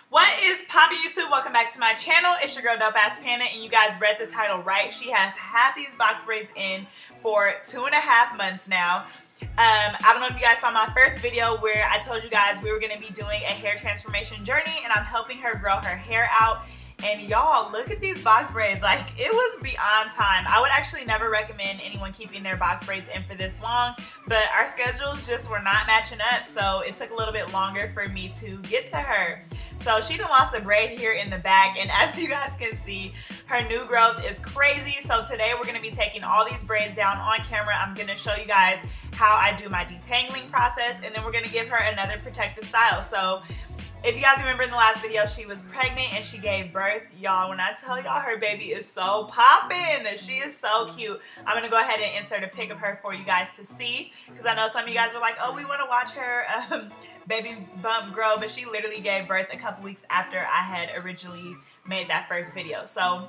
What is poppin' YouTube? Welcome back to my channel. It's your girl DOPEaxxPANA, and you guys read the title right. She has had these box braids in for 2.5 months now. I don't know if you guys saw my first video where I told you guys we were going to be doing a hair transformation journey, and I'm helping her grow her hair out. And y'all, look at these box braids. Like, it was beyond time. I would actually never recommend anyone keeping their box braids in for this long, but our schedules just were not matching up, so it took a little bit longer for me to get to her. So she done lost a braid here in the back, and as you guys can see, her new growth is crazy. So today we're gonna be taking all these braids down on camera. I'm gonna show you guys how I do my detangling process, and then we're gonna give her another protective style. So if you guys remember in the last video, she was pregnant and she gave birth. Y'all, when I tell y'all her baby is so poppin', she is so cute. I'm gonna go ahead and insert a pic of her for you guys to see, because I know some of you guys were like, oh, we wanna watch her baby bump grow, but she literally gave birth a couple weeks after I had originally made that first video. So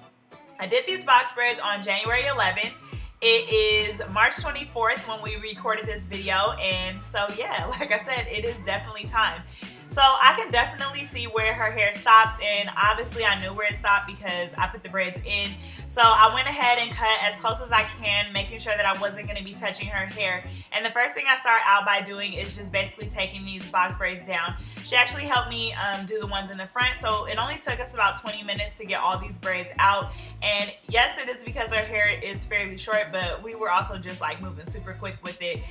I did these box braids on January 11th. It is March 24th when we recorded this video, and so yeah, like I said, it is definitely time. So I can definitely see where her hair stops, and obviously I knew where it stopped because I put the braids in. So I went ahead and cut as close as I can, making sure that I wasn't going to be touching her hair. And the first thing I start out by doing is just basically taking these box braids down. She actually helped me do the ones in the front, so it only took us about 20 minutes to get all these braids out. And yes, it is because her hair is fairly short, but we were also just like moving super quick with it.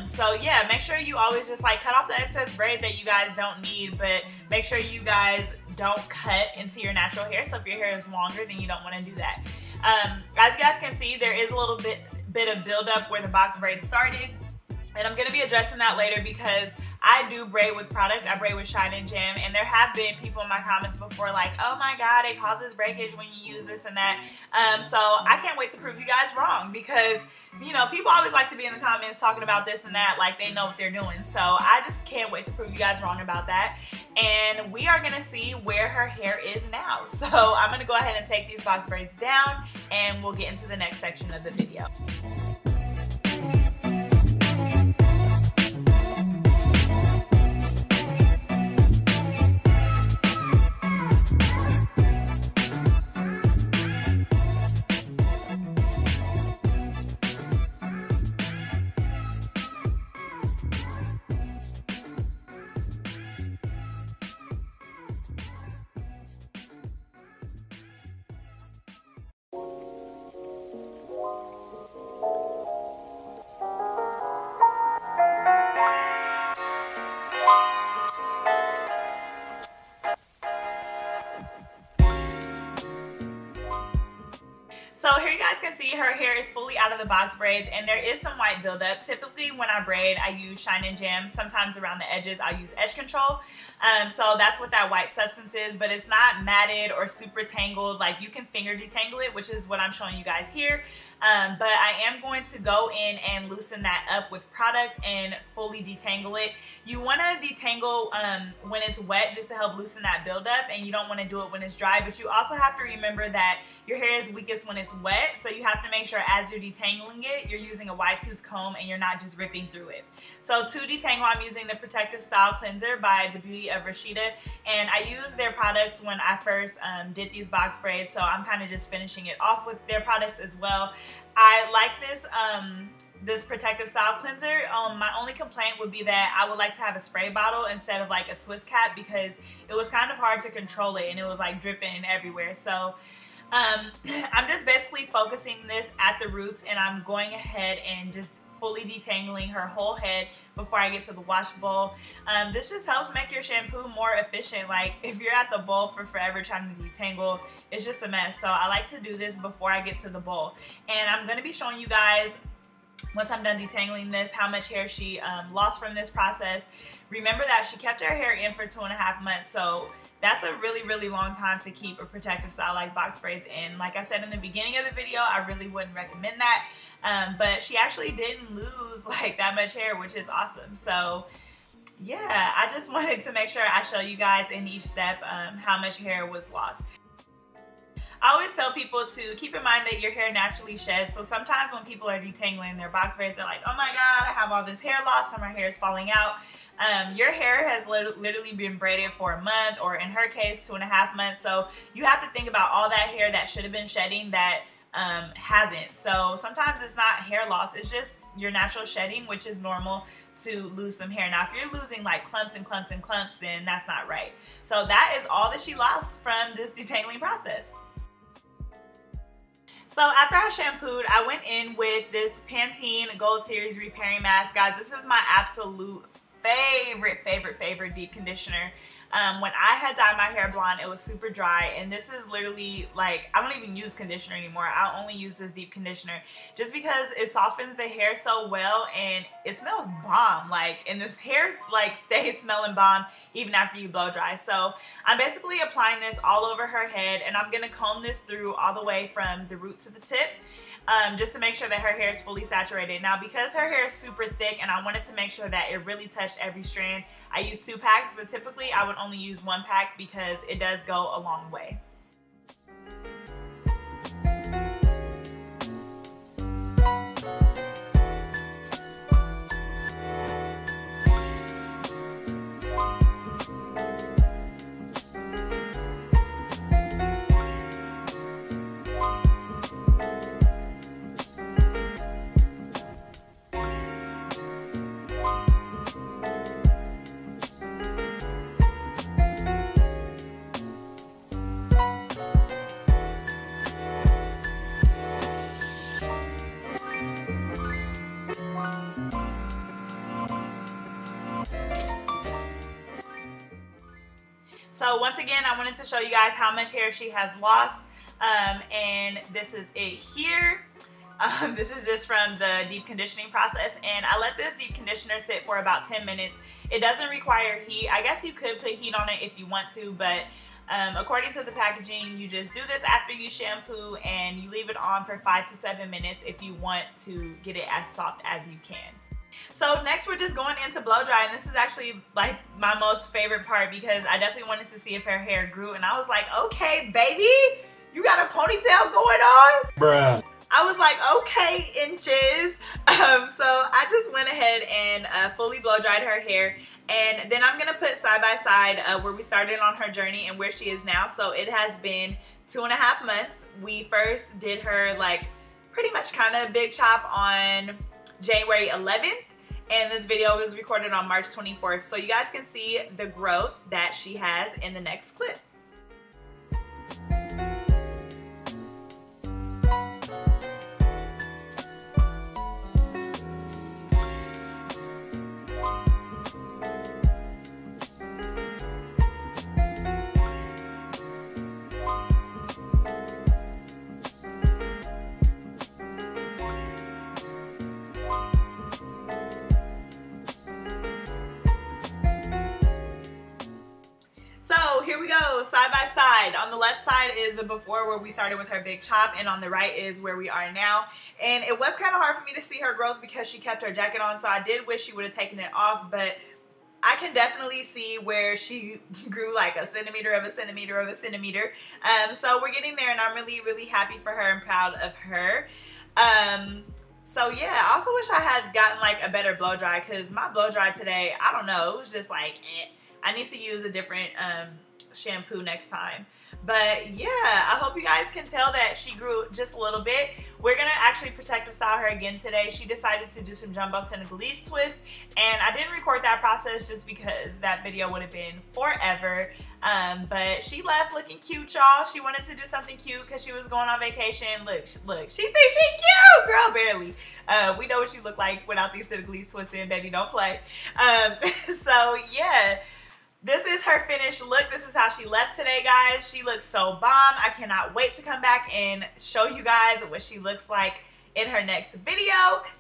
So yeah, make sure you always just like cut off the excess braid that you guys don't need, but make sure you guys don't cut into your natural hair. So if your hair is longer, then you don't want to do that. As you guys can see, there is a little bit of buildup where the box braid started, and I'm going to be addressing that later because I do braid with product. I braid with Shine and Jam, and there have been people in my comments before like, oh my god, it causes breakage when you use this and that. So I can't wait to prove you guys wrong, because you know, people always like to be in the comments talking about this and that like they know what they're doing. So I just can't wait to prove you guys wrong about that. And we are gonna see where her hair is now. So I'm gonna go ahead and take these box braids down, and we'll get into the next section of the video. So here you guys can see her hair is fully out of the box braids, and there is some white buildup. Typically when I braid, I use Shine and Jam. Sometimes around the edges, I'll use edge control. So that's what that white substance is, but it's not matted or super tangled. Like, you can finger detangle it, which is what I'm showing you guys here. But I am going to go in and loosen that up with product and fully detangle it. You want to detangle when it's wet, just to help loosen that buildup, and you don't want to do it when it's dry. But you also have to remember that your hair is weakest when it's wet, so you have to make sure as you're detangling it, you're using a wide tooth comb and you're not just ripping through it. So to detangle, I'm using the Protective Style Cleanser by The Beauty of Rashida, and I used their products when I first did these box braids, so I'm kind of just finishing it off with their products as well. I like this Protective Style Cleanser. My only complaint would be that I would like to have a spray bottle instead of like a twist cap, because it was kind of hard to control it and it was like dripping everywhere. So I'm just basically focusing this at the roots, and I'm going ahead and just fully detangling her whole head before I get to the wash bowl. This just helps make your shampoo more efficient. Like, if you're at the bowl for forever trying to detangle, it's just a mess. So I like to do this before I get to the bowl. And I'm going to be showing you guys, once I'm done detangling this, how much hair she lost from this process. Remember that she kept her hair in for 2.5 months, so that's a really, really long time to keep a protective style like box braids in. Like I said in the beginning of the video, I really wouldn't recommend that. But she actually didn't lose like that much hair, which is awesome. So yeah, I just wanted to make sure I show you guys in each step how much hair was lost. I always tell people to keep in mind that your hair naturally sheds. So sometimes when people are detangling their box braids, they're like, oh my God, I have all this hair loss and my hair is falling out. Your hair has literally been braided for a month, or in her case 2.5 months. So you have to think about all that hair that should have been shedding that hasn't. So sometimes it's not hair loss, it's just your natural shedding, which is normal to lose some hair. Now if you're losing like clumps and clumps and clumps, then that's not right. So that is all that she lost from this detangling process. So after I shampooed, I went in with this Pantene Gold Series Repairing Mask. Guys, this is my absolute favorite deep conditioner. When I had dyed my hair blonde, it was super dry, and this is literally like, I don't even use conditioner anymore. I only use this deep conditioner just because it softens the hair so well, and it smells bomb. Like, and this hair like stays smelling bomb even after you blow dry. So I'm basically applying this all over her head, and I'm gonna comb this through all the way from the root to the tip. Just to make sure that her hair is fully saturated. Now, because her hair is super thick and I wanted to make sure that it really touched every strand, I used 2 packs, but typically I would only use 1 pack because it does go a long way. So once again, I wanted to show you guys how much hair she has lost, and this is it here. This is just from the deep conditioning process, and I let this deep conditioner sit for about 10 minutes. It doesn't require heat. I guess you could put heat on it if you want to, but according to the packaging, you just do this after you shampoo and you leave it on for 5 to 7 minutes if you want to get it as soft as you can. So next we're just going into blow dry, and this is actually like my most favorite part because I definitely wanted to see if her hair grew, and I was like, okay baby, you got a ponytail going on? Bruh. I was like, okay, inches. So I just went ahead and fully blow dried her hair, and then I'm gonna put side by side where we started on her journey and where she is now. So it has been 2.5 months. We first did her like pretty much kind of big chop on January 11th, and this video was recorded on March 24th. So you guys can see the growth that she has in the next clip. Here we go, side by side. On the left side is the before where we started with her big chop, and on the right is where we are now. And it was kind of hard for me to see her growth because she kept her jacket on, so I did wish she would have taken it off, but I can definitely see where she grew like a centimeter of a centimeter of a centimeter. So we're getting there, and I'm really happy for her and proud of her. So yeah, I also wish I had gotten like a better blow dry, because my blow dry today, I don't know, it was just like I need to use a different shampoo next time. But yeah, I hope you guys can tell that she grew just a little bit. We're gonna actually protective style her again today. She decided to do some jumbo Senegalese twists, and I didn't record that process just because that video would have been forever. But she left looking cute, y'all. She wanted to do something cute because she was going on vacation. Look, she thinks she cute, girl, barely. We know what she looked like without these Senegalese twists in, baby, don't play. So yeah, this is her finished look. This is how she left today, guys. She looks so bomb. I cannot wait to come back and show you guys what she looks like in her next video.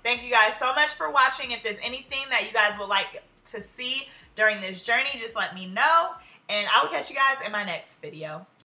Thank you guys so much for watching. If there's anything that you guys would like to see during this journey, just let me know, and I will catch you guys in my next video.